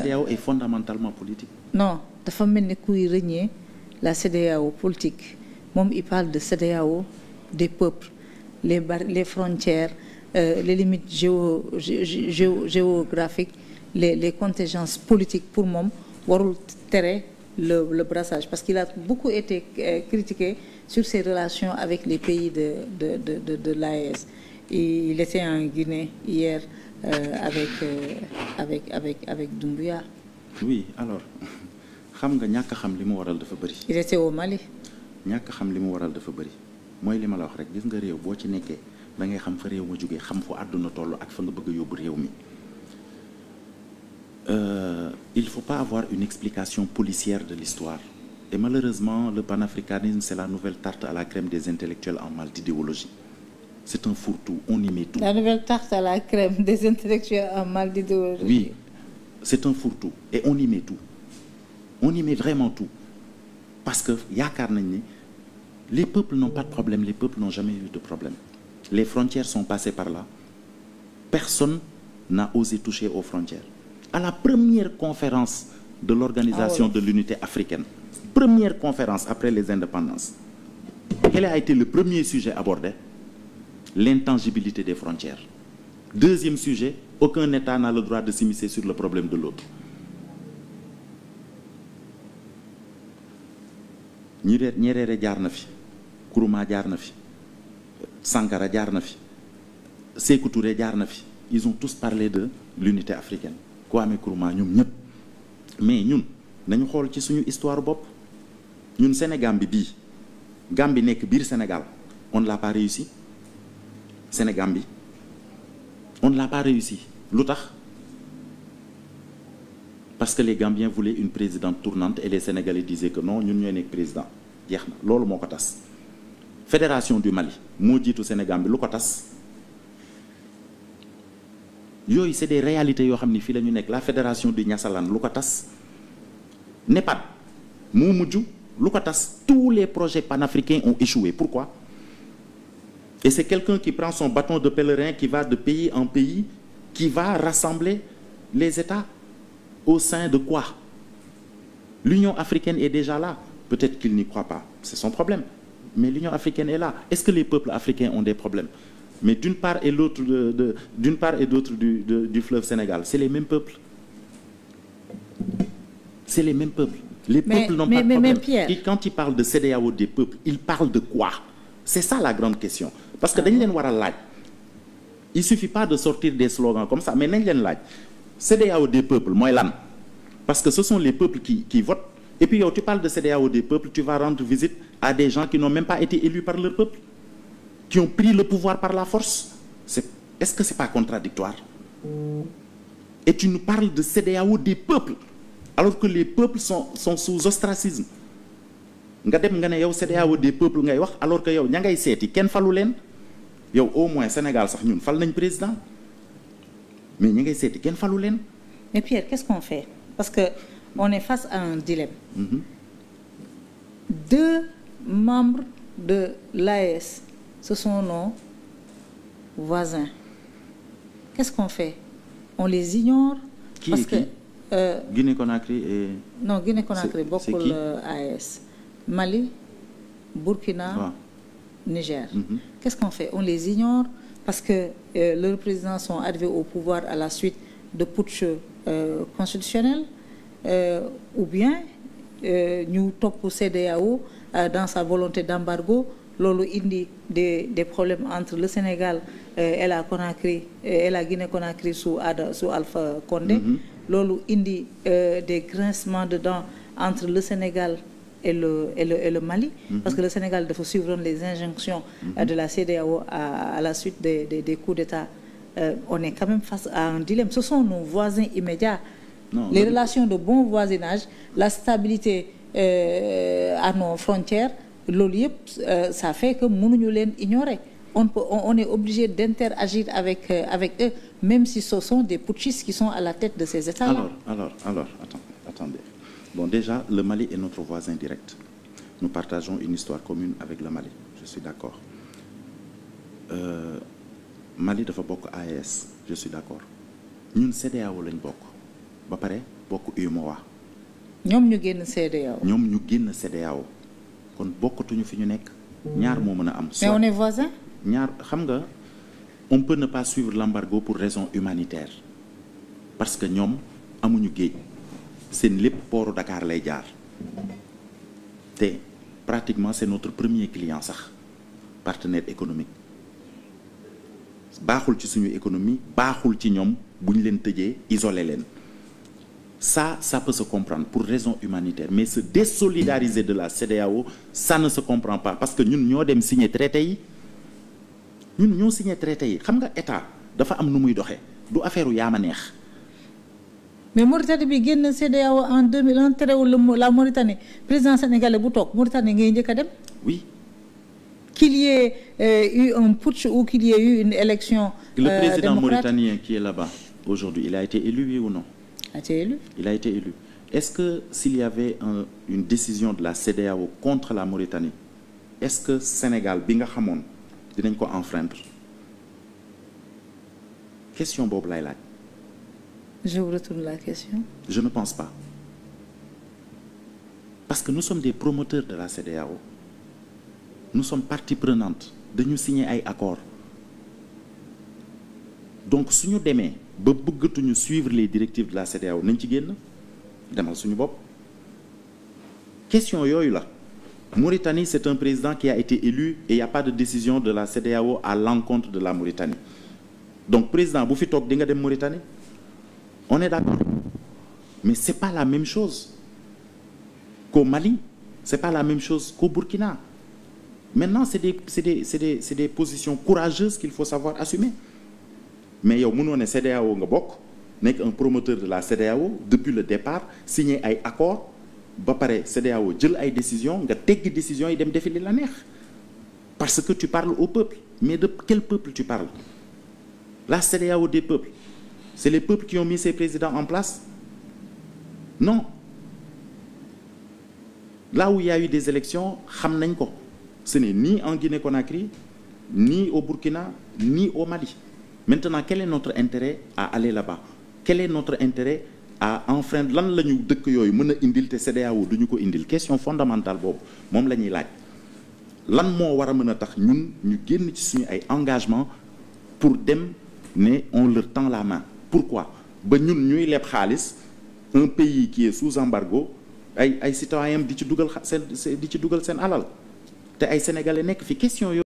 CEDEAO est fondamentalement politique. Non, dafa mel ni kuy renier la CEDEAO politique moom il parle de CEDEAO des peuples les frontières les limites géographiques les contingences politiques pour moom warul tere le brassage parce qu'il a beaucoup été critiqué sur ses relations avec les pays de l'AES. Il était en Guinée hier avec Doumbouya. Oui, alors xam nga ñàkk xam li mu waral dafa bëri. Il était au Mali. ñàkk xam li mu waral dafa bëri mooy li ma la wax rek gis nga réew boo ci nekkee da ngay xam fa réew ma jógee xam fu àdduna toll ak fa nga bëgg a yóbbu réew mi. Il ne faut pas avoir une explication policière de l'histoire. Et malheureusement, le panafricanisme, c'est la nouvelle tarte à la crème des intellectuels en mal d'idéologie. C'est un fourre-tout, on y met tout. La nouvelle tarte à la crème des intellectuels en mal d'idéologie. Oui, c'est un fourre-tout et on y met tout. On y met vraiment tout. Parce que yaakaar nañ ni les peuples n'ont pas de problème, les peuples n'ont jamais eu de problème. Les frontières sont passées par là. Personne n'a osé toucher aux frontières. À la première conférence de l'Organisation de l'Unité africaine, première conférence après les indépendances, quel a été le premier sujet abordé? L'intangibilité des frontières. Deuxième sujet, aucun État n'a le droit de s'immiscer sur le problème de l'autre. Nyerere jaar na fi, Nkrumah jaar na fi, Sankara jaar na fi, Sékou Touré jaar na fi. Ils ont tous parlé de l'unité africaine. Kwame Nkrumah ñoom ñëpp mais ñun nañu xool ci suñu histoire bopp ñun Sénégal bii Gambie nekk biir Sénégal on ne l'a pas réussi Sénégal bi on ne l'a pas réussi lu tax parce que les Gambiens voulaient une présidente tournante et les Sénégalais disaient que non ñun ñooy nekk président jeex na loolu moo ko tas fédération du Mali moo jiitu Sénégal bi lu ko tas yooyu c'est des réalités yoo xam ni fii la ñu nekk la fédération du Nyasaland lu ko tas NEPAD moo mujj lu ko tas tous les projets panafricains ont échoué. Pourquoi? Et c'est quelqu'un qui prend son bâton de pèlerin qui va de pays en pays qui va rassembler les États au sein de quoi? L'Union africaine est déjà là. Peut-être qu'il n'y croit pas, c'est son problème, mais l'Union africaine est là. Est-ce que les peuples africains ont des problèmes? Mais d'une part et d'autre du fleuve Sénégal, c'est les mêmes peuples. C'est les mêmes peuples. Les peuples n'ont pas de problème. Et quand il parle de CEDEAO des peuples, il parle de quoi? C'est ça la grande question. Parce que dañ leen war a laaj. Il suffit pas de sortir des slogans comme ça, mais nañ leen laaj. CEDEAO des peuples mooy lan? Parce que ce sont les peuples qui votent. Et puis yow tu parles de CEDEAO des peuples, tu vas rendre visite à des gens qui n'ont même pas été élus par leur peuple, qui ont pris le pouvoir par la force. Est-ce que c'est pas contradictoire? Et tu nous parles de CEDEAO des peuples, alors que les peuples sont sous ostracisme. Nga dem nga ne yow CEDEAO des peuples ngay wax, alors que yow ña ngay seeti kenn falu leen. Yow au moins Sénégal sax ñun fal nañ président, mais ña ngay seeti kenn falu leen. Mais Pierre, qu'est-ce qu'on fait? Parce que on est face à un dilemme. Deux membres de l'AES, ce sont nos voisins. Qu'est-ce qu'on fait? On les ignore? Guinée-Conakry et... Non, Guinée-Conakry, beaucoup l'AES. Mali, Burkina, Niger. Qu'est-ce qu'on fait? On les ignore parce que leurs présidents sont arrivés au pouvoir à la suite de putsch constitutionnel ou bien ñu topp CEDEAO dans sa volonté d'embargo. Loolu indi des problèmes entre le Sénégal et la Guinée-Conakry sous Alpha Condé. Loolu indi des grincements de dents entre le Sénégal et le Mali, parce que le Sénégal dafa suivre les injonctions de la CEDEAO à la suite des coups d'État. On est quand même face à un dilemme. Ce sont nos voisins immédiats. Non, les relations de bon voisinage, la stabilité à nos frontières, loolu yëpp ça fait que mënuñu leen ignorer. On est obligé d'interagir avec eux, même si ce sont des putschistes qui sont à la tête de ces États-là. Alors, attendez. Bon, déjà, le Mali est notre voisin direct. Nous partageons une histoire commune avec le Mali. Je suis d'accord. Mali dafa bokk AES. Je suis d'accord. Ñun CEDEAO lañ bokk. Ba pare bokk UEMOA. ñoom ñu génn CEDEAO. ñoom ñu génn CEDEAO kon bokkatuñu fi ñu nekk. ñaar moo mën a am. mais on est voisins. ñaar xam nga on peut ne pas suivre l'embargo pour raison humanitaire parce que ñoom amuñu géej seen lépp port Dakar lay jaar te pratiquement c'est notre premier client sax partenaire économique baaxul ci suñu économie baaxul ci ñoom bu ñu leen tëjee isolé leen ça peut se comprendre pour raison humanitaire mais se désolidariser de la CEDEAO ça ne se comprend pas parce que ñun ñoo dem signer traité yi ñun ñoo signé traité yi xam nga état dafa am nu muy doxee du affaire yaa ma neex. mais Mauritanie bi génn CEDEAO en 2001 terewul la Mauritanie président sénégalais bu toog Mauritanie ngay njëkk a dem. oui. qu'il y ait eu un putsch ou qu'il y ait eu une élection. Le président mauritanien qui est là-bas aujourd'hui il a été élu oui ou non? A été élu. Il a été élu. Est-ce que s'il y avait une décision de la CEDEAO contre la Mauritanie est-ce que Sénégal bi nga xamoon dinañ ko enfreindre question boobu lay laaj. Je vous retourne la question. Je ne pense pas parce que nous sommes des promoteurs de la CEDEAO nous sommes partie prenante dañu signer ay accords donc suñu demee ba bëggatuñu suivre les directives de la CEDEAO nañ ci génn demal suñu bopp question yooyu la. Mauritanie, c'est un président qui a été élu et il n'y a pas de décision de la CEDEAO à l'encontre de la Mauritanie. Donc, président, bu fi toog di nga dem Mauritanie, on est d'accord. Mais c'est pas la même chose qu'au Mali, c'est pas la même chose qu'au Burkina. Maintenant, c'est des positions courageuses qu'il faut savoir assumer. Mais yow mënoo ne CEDEAO nga bokk, nekk un promoteur de la CEDEAO depuis le départ, signer ay accords. ba pare CEDEAO jël ay décision nga teggi décision yi dem defi li la neex parce que tu parles au peuple mais de quel peuple tu parles la CEDEAO des peuples c'est les peuples qui ont mis ces présidents en place non là où il y a eu des élections xam nañ ko ce n'est ni en Guinée-Conakry ni au Burkina ni au Mali maintenant quel est notre intérêt à aller là-bas quel est notre intérêt à enfreindre lan la ñu dëkk yooyu mën a indil te CEDEAO du ñu ko indil question fondamentale boobu moom la ñuy laaj lan moo war a mën a tax ñun ñu génn ci suñu ay engagement pour dem ne on leur tend la main pourquoi ba ñun ñuy leb xaalis un pays qui est sous embargo ay citoyens di ci dugal seen alal te ay sénégalais nekk fi question yooyu